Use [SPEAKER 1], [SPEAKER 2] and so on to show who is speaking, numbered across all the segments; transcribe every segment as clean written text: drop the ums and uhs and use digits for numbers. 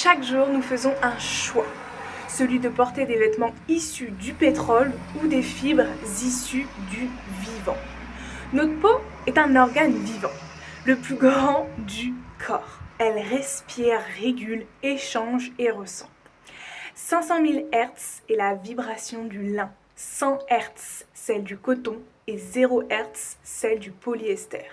[SPEAKER 1] Chaque jour, nous faisons un choix, celui de porter des vêtements issus du pétrole ou des fibres issues du vivant. Notre peau est un organe vivant, le plus grand du corps. Elle respire, régule, échange et ressent. 500 000 Hz est la vibration du lin, 100 Hz celle du coton et 0 Hz celle du polyester.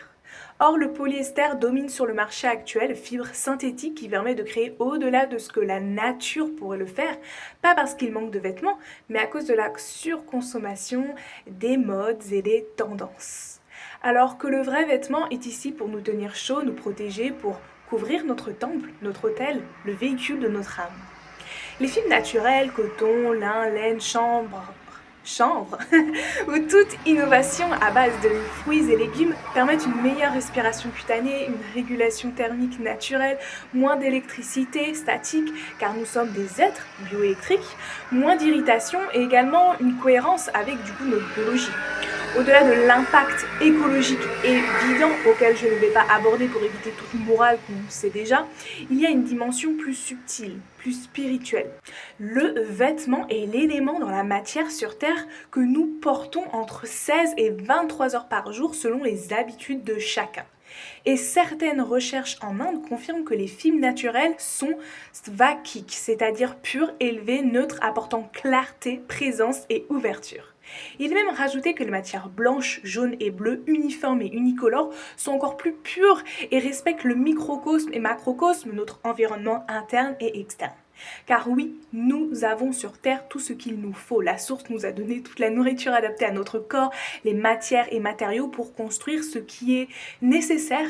[SPEAKER 1] Or, le polyester domine sur le marché actuel, fibre synthétique qui permet de créer au-delà de ce que la nature pourrait le faire, pas parce qu'il manque de vêtements, mais à cause de la surconsommation des modes et des tendances. Alors que le vrai vêtement est ici pour nous tenir chaud, nous protéger, pour couvrir notre temple, notre autel, le véhicule de notre âme. Les fibres naturelles, coton, lin, laine, chanvre ou toute innovation à base de fruits et légumes permettent une meilleure respiration cutanée, une régulation thermique naturelle, moins d'électricité statique car nous sommes des êtres bioélectriques, moins d'irritation et également une cohérence avec du coup notre biologie. Au-delà de l'impact écologique évident auquel je ne vais pas aborder pour éviter toute morale qu'on sait déjà, il y a une dimension plus subtile, plus spirituelle. Le vêtement est l'élément dans la matière sur Terre que nous portons entre 16 et 23 heures par jour selon les habitudes de chacun. Et certaines recherches en Inde confirment que les fibres naturelles sont svakiques, c'est-à-dire pures, élevées, neutres, apportant clarté, présence et ouverture. Il est même rajouté que les matières blanches, jaunes et bleues, uniformes et unicolores, sont encore plus pures et respectent le microcosme et macrocosme, notre environnement interne et externe. Car oui, nous avons sur Terre tout ce qu'il nous faut. La source nous a donné toute la nourriture adaptée à notre corps, les matières et matériaux pour construire ce qui est nécessaire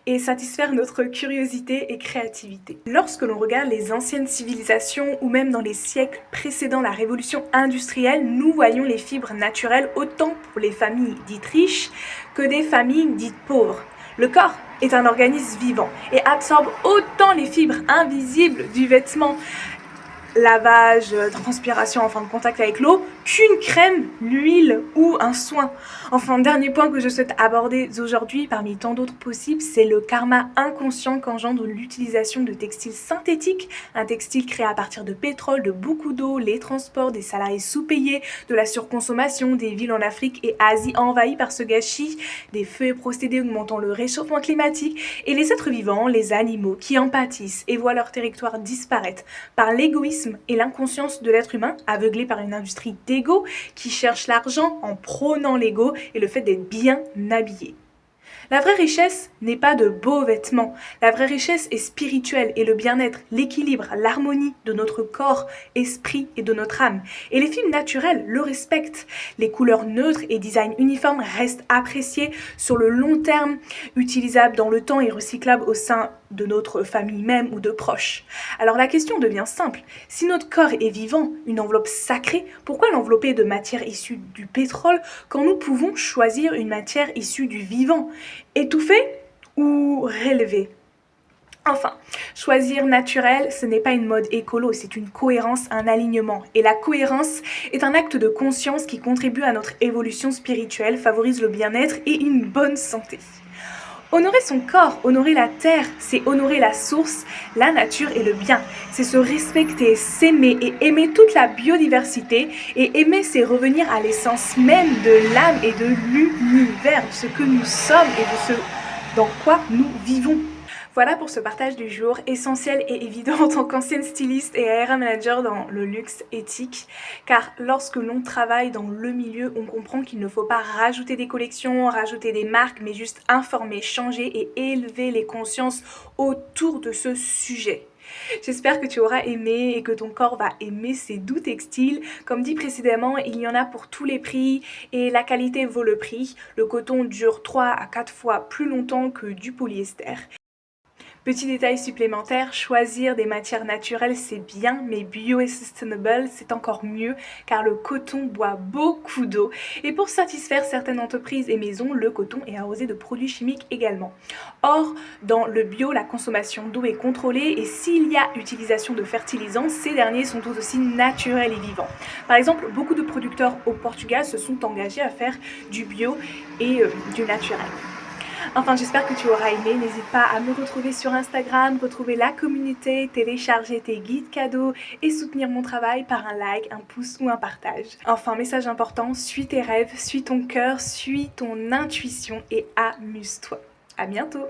[SPEAKER 1] et satisfaire notre curiosité et créativité. Lorsque l'on regarde les anciennes civilisations ou même dans les siècles précédant la révolution industrielle, nous voyons les fibres naturelles autant pour les familles dites riches que des familles dites pauvres. Le corps est un organisme vivant et absorbe autant les fibres invisibles du vêtement, lavage, transpiration en fin de contact avec l'eau, qu'une crème, l'huile ou un soin. Enfin, dernier point que je souhaite aborder aujourd'hui parmi tant d'autres possibles, c'est le karma inconscient qu'engendre l'utilisation de textiles synthétiques, un textile créé à partir de pétrole, de beaucoup d'eau, les transports, des salariés sous-payés, de la surconsommation, des villes en Afrique et Asie envahies par ce gâchis, des feux et procédés augmentant le réchauffement climatique, et les êtres vivants, les animaux, qui en pâtissent et voient leur territoire disparaître par l'égoïsme et l'inconscience de l'être humain, aveuglé par une industrie d'ego qui cherche l'argent en prônant l'ego et le fait d'être bien habillé. La vraie richesse n'est pas de beaux vêtements. La vraie richesse est spirituelle et le bien-être, l'équilibre, l'harmonie de notre corps, esprit et de notre âme. Et les fibres naturelles le respectent. Les couleurs neutres et designs uniformes restent appréciés sur le long terme, utilisables dans le temps et recyclables au sein de notre famille même ou de proches. Alors la question devient simple. Si notre corps est vivant, une enveloppe sacrée, pourquoi l'envelopper de matière issue du pétrole quand nous pouvons choisir une matière issue du vivant? Étouffer ou relever? Enfin, choisir naturel, ce n'est pas une mode écolo, c'est une cohérence, un alignement. Et la cohérence est un acte de conscience qui contribue à notre évolution spirituelle, favorise le bien-être et une bonne santé. Honorer son corps, honorer la terre, c'est honorer la source, la nature et le bien. C'est se respecter, s'aimer et aimer toute la biodiversité. Et aimer, c'est revenir à l'essence même de l'âme et de l'univers, de ce que nous sommes et de ce dans quoi nous vivons. Voilà pour ce partage du jour, essentiel et évident en tant qu'ancienne styliste et ARA manager dans le luxe éthique, car lorsque l'on travaille dans le milieu, on comprend qu'il ne faut pas rajouter des collections, rajouter des marques, mais juste informer, changer et élever les consciences autour de ce sujet. J'espère que tu auras aimé et que ton corps va aimer ces doux textiles. Comme dit précédemment, il y en a pour tous les prix et la qualité vaut le prix. Le coton dure 3 à 4 fois plus longtemps que du polyester. Petit détail supplémentaire, choisir des matières naturelles c'est bien, mais bio et sustainable c'est encore mieux car le coton boit beaucoup d'eau. Et pour satisfaire certaines entreprises et maisons, le coton est arrosé de produits chimiques également. Or, dans le bio, la consommation d'eau est contrôlée et s'il y a utilisation de fertilisants, ces derniers sont tout aussi naturels et vivants. Par exemple, beaucoup de producteurs au Portugal se sont engagés à faire du bio et du naturel. Enfin, j'espère que tu auras aimé. N'hésite pas à me retrouver sur Instagram, retrouver la communauté, télécharger tes guides cadeaux et soutenir mon travail par un like, un pouce ou un partage. Enfin, message important, suis tes rêves, suis ton cœur, suis ton intuition et amuse-toi. À bientôt!